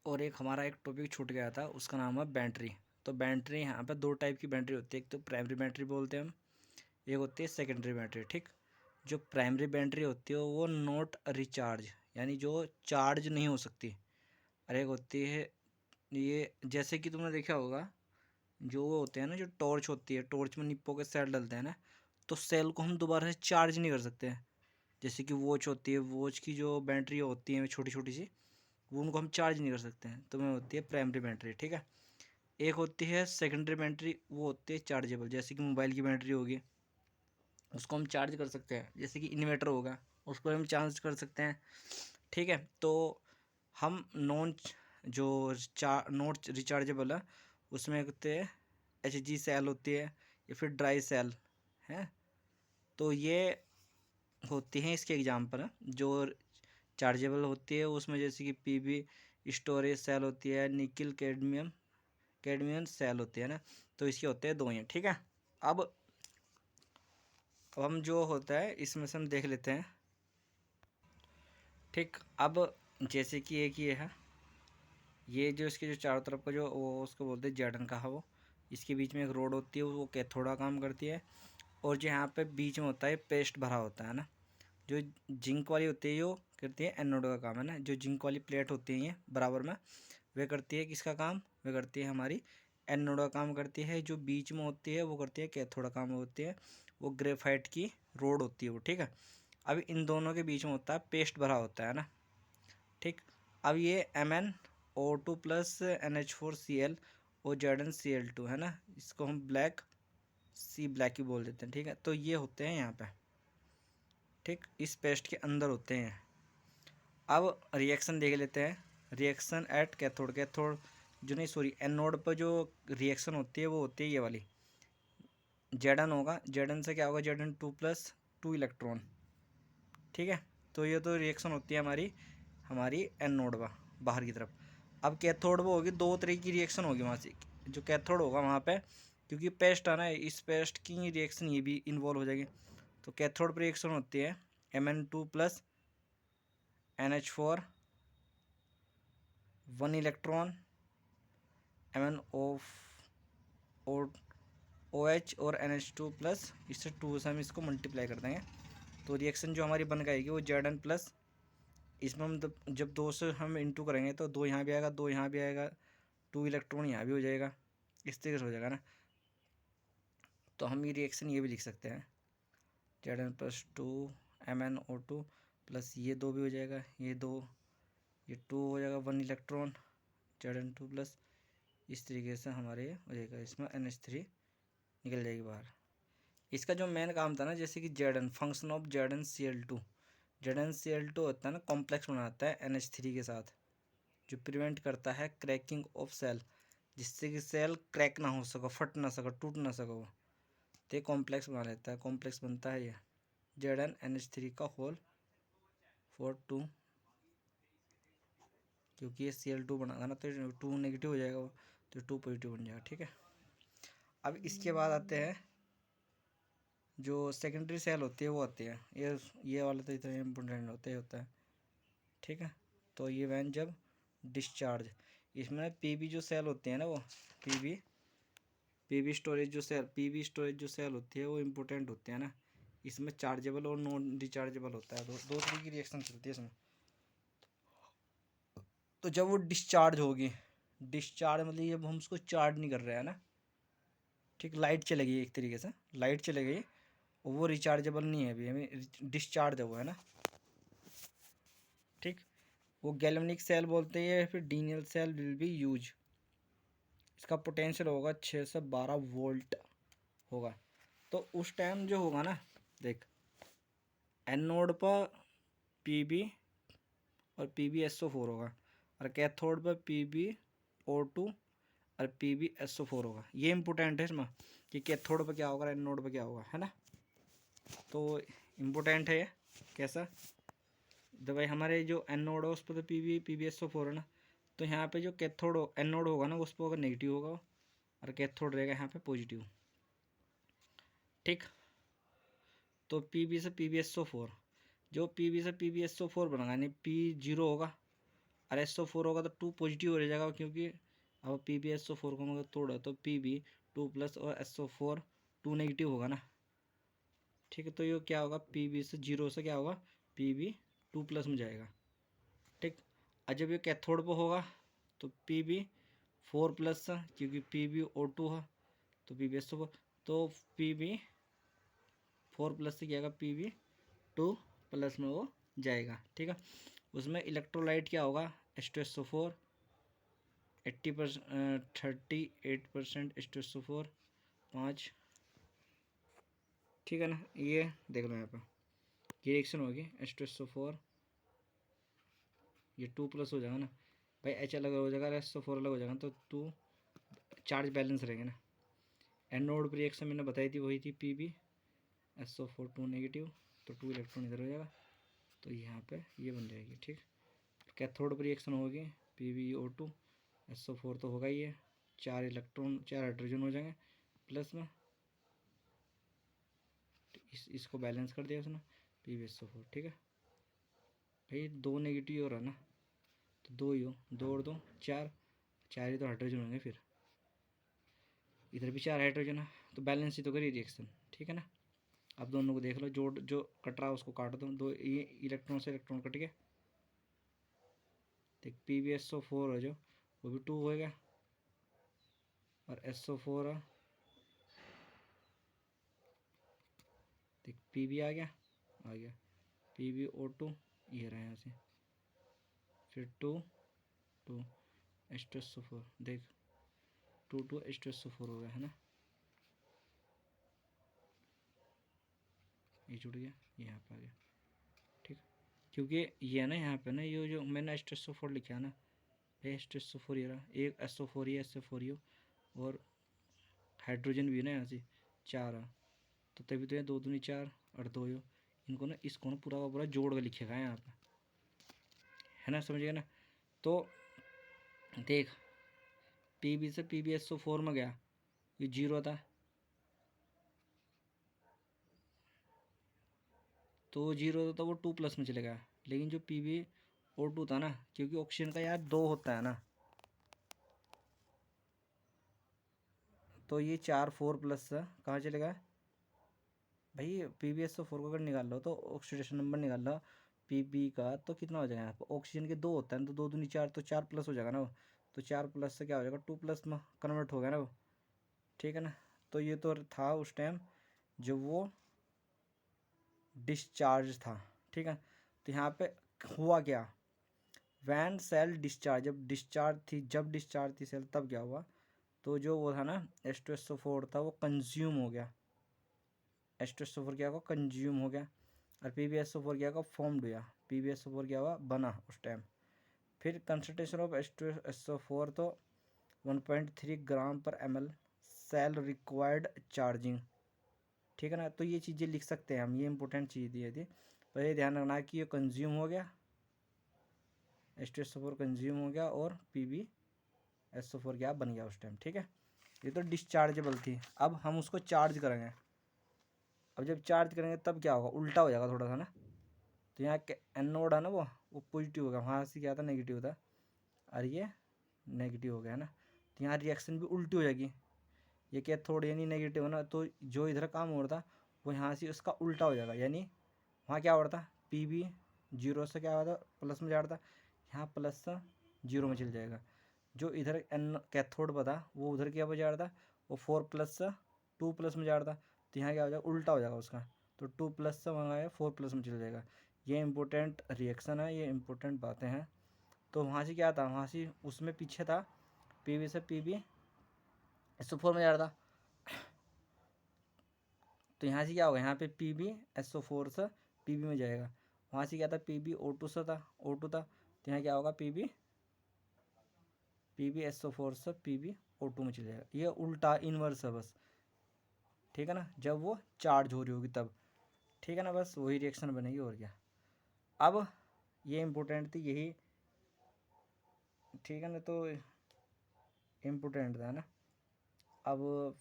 और एक हमारा एक टॉपिक छूट गया था, उसका नाम है बैटरी। तो बैटरी यहाँ पे दो टाइप की बैटरी होती है, एक तो प्राइमरी बैटरी बोलते हैं हम, एक होती है सेकेंडरी बैटरी। ठीक, जो प्राइमरी बैटरी होती है वो नॉट रिचार्ज, यानी जो चार्ज नहीं हो सकती। और एक होती है ये, जैसे कि तुमने देखा होगा, जो वो होते हैं ना, जो टॉर्च होती है, टॉर्च में निप्पो के सेल डलते हैं ना, तो सेल को हम दोबारा से चार्ज नहीं कर सकते। जैसे कि वॉच होती है, वॉच की जो बैटरी होती है छोटी छोटी सी, वो उनको हम चार्ज नहीं कर सकते हैं, तो वो होती है प्राइमरी बैटरी। ठीक है, एक होती है सेकेंडरी बैटरी, वो होती है चार्जेबल, जैसे कि मोबाइल की बैटरी होगी, उसको हम चार्ज कर सकते हैं। जैसे कि इन्वर्टर होगा, उसको हम चार्ज कर सकते हैं। ठीक है, तो हम नॉन जो नॉट रिचार्जेबल है, उसमें होते हैं HG सेल होती है, या फिर ड्राई सेल है। तो ये होती हैं इसके एग्जाम्पल हैं जो चार्जेबल होती है उसमें, जैसे कि पीबी स्टोरेज सेल होती है, निकिल कैडमियम सेल होती है ना। तो इसके होते हैं दो ही हैं। ठीक है, अब हम जो होता है इसमें से हम देख लेते हैं। ठीक, अब जैसे कि एक ये है, ये जो इसके जो चारों तरफ का जो वो उसको बोलते हैं जैडन का है, वो इसके बीच में एक रोड होती है, वो कैथोड़ा काम करती है। और जो यहाँ पे बीच में होता है पेस्ट भरा होता है ना, जो जिंक वाली होती है वो करती है एनोड का काम है ना। जो जिंक वाली प्लेट होती है ये बराबर में, वे करती है किसका काम, वे करती है हमारी एनोड का काम करती है। जो बीच में होती है वो करती है कैथोड का काम होती है, वो ग्रेफाइट की रोड होती है वो। ठीक है, अब इन दोनों के बीच में होता है पेस्ट भरा होता है ना। ठीक, अब ये MnO2 प्लस NH4Cl और ZnCl2 है ना, इसको हम ब्लैक ही बोल देते हैं। ठीक है, तो ये होते हैं यहाँ पे, ठीक, इस पेस्ट के अंदर होते हैं। अब रिएक्शन देख लेते हैं, रिएक्शन एट कैथोड जो नहीं सॉरी एनोड पर जो रिएक्शन होती है वो होती है ये वाली, Zn होगा, Zn से क्या होगा, Zn2 प्लस 2 इलेक्ट्रॉन। ठीक है, तो ये तो रिएक्शन होती है हमारी हमारी एनोड पर बाहर की तरफ। अब कैथोड पर होगी दो तरह की रिएक्शन होगी वहाँ से, जो कैथोड होगा वहाँ पे, क्योंकि पेस्ट है ना, इस पेस्ट की रिएक्शन ये भी इन्वॉल्व हो जाएगी। तो कैथोड पर रिएक्शन होती है Mn2 plus NH4 1 electron MnO OH और NH2 प्लस, इससे 2 से हम इसको मल्टीप्लाई कर देंगे, तो रिएक्शन जो हमारी बन जाएगी वो Zn प्लस, इसमें हम जब दो से हम इंटू करेंगे तो दो यहाँ भी आएगा, दो यहाँ भी आएगा, 2 इलेक्ट्रॉन यहाँ भी हो जाएगा, इस तरीके से हो जाएगा ना। तो हम ये रिएक्शन ये भी लिख सकते हैं, Zn प्लस 2 MnO2 प्लस ये दो भी हो जाएगा, ये दो, ये 2 हो जाएगा 1 इलेक्ट्रॉन, Zn2 प्लस, इस तरीके से हमारे हो जाएगा, इसमें NH3 निकल जाएगी बाहर। इसका जो मेन काम था ना, जैसे कि Zn function of Zn CL2 होता है ना, कॉम्प्लेक्स बनाता है NH3 के साथ, जो प्रिवेंट करता है क्रैकिंग ऑफ सेल, जिससे कि सेल क्रैक ना हो सको, फट ना सको, टूट ना सको, तो ये कॉम्प्लेक्स बना लेता है, कॉम्प्लेक्स बनता है ये ZnNH3 का होल 4 2, क्योंकि ये Cl2 बनाता ना, तो 2 नेगेटिव हो जाएगा वो, तो 2 पॉजिटिव बन जाएगा। ठीक है, अब इसके बाद आते हैं जो सेकेंडरी सेल होती है वो आती है, ये वाला तो इतना इम्पोर्टेंट होता है। ठीक है, तो ये वैन जब डिस्चार्ज, इसमें पीबी जो सेल होती है ना, वो पीबी स्टोरेज जो सेल होती है वो इम्पोर्टेंट होते हैं ना। इसमें चार्जेबल और नॉन डिचार्जेबल होता है, दो तरह की रिएक्शन चलती है इसमें। तो जब वो डिस्चार्ज होगी, डिस्चार्ज मतलब ये हम उसको चार्ज नहीं कर रहे हैं ना, ठीक, लाइट चले गई, एक तरीके से लाइट चले गई, और वो रिचार्जेबल नहीं है, अभी हमें डिस्चार्ज है वो, है ना। ठीक, वो गैल्वेनिक सेल बोलते हैं, या फिर डीनियल सेल विल बी यूज। इसका पोटेंशियल होगा 6 से 12 वोल्ट होगा। तो उस टाइम जो होगा ना, देख, एनोड पर पीबी और PbSO4 होगा, और कैथोड पर PbO2 और PbSO4 होगा। ये इंपॉर्टेंट है इसमें कि कैथोड पर क्या होगा, एनोड पर क्या होगा, है ना। तो इम्पोर्टेंट है ये, कैसा, तो भाई हमारे जो एनोड है उस पर तो PbSO4 है ना, तो यहाँ पे जो कैथोड एनोड होगा ना उस पर होगा नेगेटिव होगा, और कैथोड रहेगा यहाँ पे पॉजिटिव। ठीक, तो Pb से PbSO4, जो Pb से PbSO4 बनेगा, यानी P0 होगा, और SO4 होगा तो 2 पॉजिटिव हो जाएगा, क्योंकि अब PbSO4 को अगर तोड़ा तो Pb2+ और SO4 2 नेगेटिव होगा ना। ठीक है, तो ये क्या होगा, Pb से 0 से क्या होगा, Pb2+ में जाएगा। ठीक, और जब ये कैथोड पर होगा तो Pb4+, क्योंकि PbO2 है तो PbSO4, तो Pb4+ से क्या होगा, Pb2+ में वो जाएगा। ठीक है, उसमें इलेक्ट्रोलाइट क्या होगा, H2SO4 38% H2SO4 5। ठीक है ना, ये देख लो यहाँ पर ये रिएक्शन होगी H2SO4, ये 2+ हो जाएगा ना भाई, H अलग हो जाएगा, SO4 अलग हो जाएगा, तो 2 चार्ज बैलेंस रहेंगे ना। एनोड पर रिएक्शन मैंने बताई थी, वही थी PbSO4 2 नेगेटिव, तो 2 इलेक्ट्रॉन इधर हो जाएगा, तो यहाँ पे ये बन जाएगी। ठीक, कैथोड पर रिएक्शन होगी PbO2 SO4 तो होगा ही है, 4 इलेक्ट्रॉन 4 हाइड्रोजन हो जाएंगे प्लस में, इसको बैलेंस कर दिया उसने PbSO4। ठीक है भाई, 2 नेगेटिव हो रहा ना, तो 2 ही हो, 2 और 2 4, 4 ही तो हाइड्रोजन होंगे, फिर इधर भी 4 हाइड्रोजन है, तो बैलेंस ही तो करी रिएक्शन। ठीक है ना, अब दोनों को देख लो, जो कट रहा है उसको काट दो, दो ये इलेक्ट्रॉन से इलेक्ट्रॉन कट गया, देख PbSO4 हो जो वो भी 2 होएगा, और SO4 है, देख Pb आ गया PbO2 ये रहा यहाँ से, फिर 2 2 H2SO4, देख 2 2 H2SO4 हो गया है ना, ये जुड़ गया, ये यहाँ पर आ गया। ठीक, क्योंकि ये ना यहाँ पे ना, ये जो मैंने H2SO4 लिखा है ना, H2SO4 ये रहा, एक SO4 ही SO4 ही, और हाइड्रोजन भी है ना यहाँ से 4 है, तो तभी तो ये 2 दूनी 4 और 2 यो, इनको ना इसको ना पूरा का पूरा जोड़ कर लिखेगा यहाँ पे, है ना, समझिए ना। तो देख Pb से PbSO4 में गया, ये 0 था, तो 0 था तो वो 2+ में चले गया, लेकिन जो PbO2 था ना, क्योंकि ऑक्सीजन का यार 2 होता है ना, तो ये 4 4+ कहाँ चले गया भाई, PbSO4 को अगर निकाल लो तो ऑक्सीडेशन नंबर निकाल लो Pb का, तो कितना हो जाएगा यहाँ पर, ऑक्सीजन के 2 होता है तो 2 दूनी 4, तो 4+ हो जाएगा ना वो, तो 4+ से क्या हो जाएगा 2+ में कन्वर्ट हो गया ना वो। ठीक है ना, तो ये तो था उस टाइम जब वो डिस्चार्ज था। ठीक है, तो यहाँ पे हुआ क्या, वैन सेल डिस्चार्ज, जब डिस्चार्ज थी सेल, तब क्या हुआ, तो जो वो था ना H2SO4 था वो कंज्यूम हो गया, H2SO4 क्या हुआ, कंज्यूम हो गया, और PbSO4 क्या हुआ, फॉर्म्ड हुआ, PbSO4 क्या हुआ, बना उस टाइम। फिर कंसनट्रेशन ऑफ H2SO4 तो 1.3 ग्राम पर ml, सेल रिक्वायर्ड चार्जिंग। ठीक है ना, तो ये चीज़ें लिख सकते हैं हम, ये इंपॉर्टेंट चीज़ दी थी, पर ये ध्यान रखना कि ये कंज्यूम हो गया, H2SO4 कंज्यूम हो गया, और PbSO4 क्या बन गया उस टाइम। ठीक है, ये तो डिस्चार्जेबल थी। अब हम उसको चार्ज करेंगे, अब जब चार्ज करेंगे तब क्या होगा, उल्टा हो जाएगा थोड़ा सा ना, तो यहाँ एनोड है ना वो पॉजिटिव होगा, वहाँ से क्या था, नेगेटिव था, और ये नेगेटिव हो गया है ना, तो यहाँ रिएक्शन भी उल्टी हो जाएगी, ये कैथोड यानी नेगेटिव है ना, तो जो इधर काम हो रहा था वो यहाँ से उसका उल्टा हो जाएगा, यानी वहाँ क्या हो रहा था, Pb 0 से क्या होता प्लस में जा रहा था, यहाँ प्लस से 0 में चल जाएगा, जो इधर एन कैथोड पर था वो उधर क्या जा रहा था, वो 4+ से 2+ में जा रहा था, तो यहाँ क्या हो जाएगा, उल्टा हो जाएगा उसका, तो 2+ से वहाँ आया 4+ में चल जाएगा। ये इंपॉर्टेंट रिएक्शन है, ये इंपॉर्टेंट बातें हैं। तो वहाँ से क्या था, वहाँ से उसमें पीछे था Pb से PbSO4 में जा रहा था, तो यहाँ से क्या होगा, यहाँ पे PbSO4 से Pb में जाएगा, वहाँ से क्या था, PbO2 से था, O2 था, तो यहाँ क्या होगा, PbSO4 से PbO2 में चल जाएगा, ये उल्टा इनवर्स है बस। ठीक है ना, जब वो चार्ज हो रही होगी तब। ठीक है ना, बस वही रिएक्शन बनेगी, और क्या। अब ये इम्पोर्टेंट थी यही, ठीक है ना, तो इम्पोर्टेंट था ना। अब